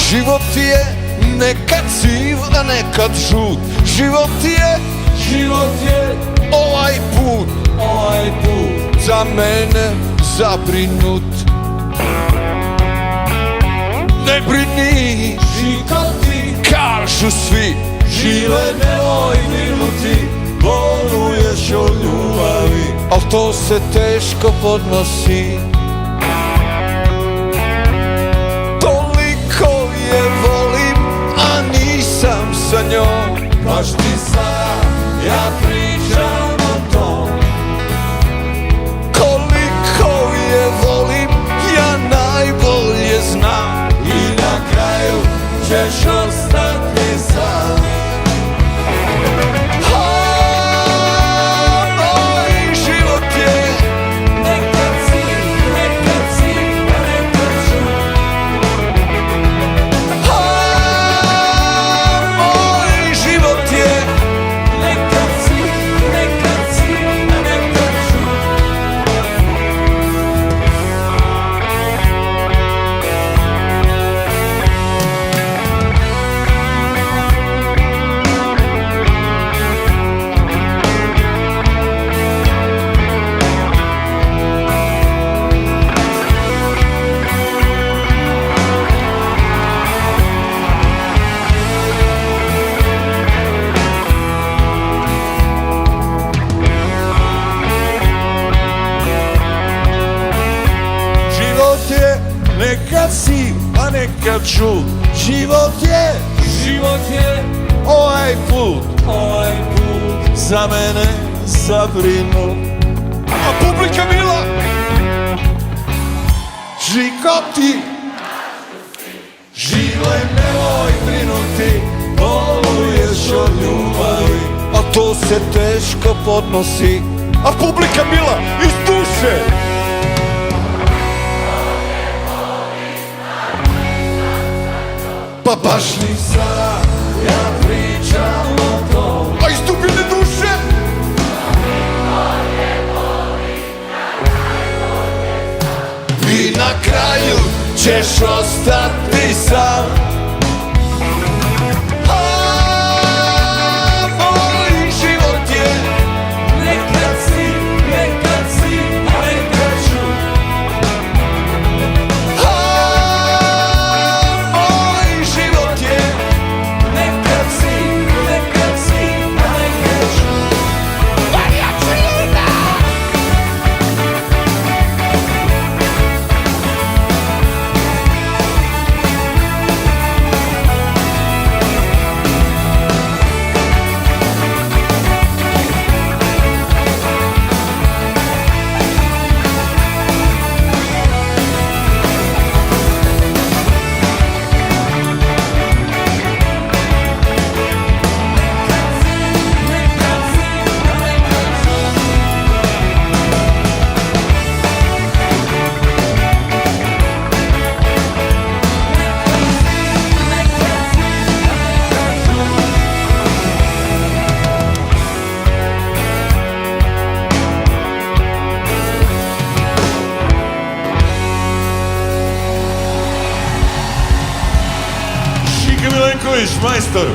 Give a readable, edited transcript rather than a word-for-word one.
Život je nekad siv, a nekad žut. Život je ovaj put za mene zabrinut. Ne brini, kažu svi, Žile nemoj brinuti, boluješ od ljubavi. al to se teško podnosi. Toliko je volim, a nisam sa njom. Baš ti sad ja pričam o tom. Koliko je volim, ja najbolje znam. I na kraju ćeš ostati sam. Moj život je Nekad si, a nekad žut. moj život je Nekad si, a nekad žut. Život je nekad siv, a nekad žut. Život je ovaj put za mene zabrinut. A publika mila, žikoti, Žile nemoj brinuti, boluješ od ljubavi. a to se teško podnosi. A publika mila, iz duše, pa baš Ti sad ja pričam o tom. a iz dubine duše. I na kraju ćeš ostati sam. Moj život je Nekad si, a nekad žut. moj život je Nekad si, a nekad žut. Milenković, majstor.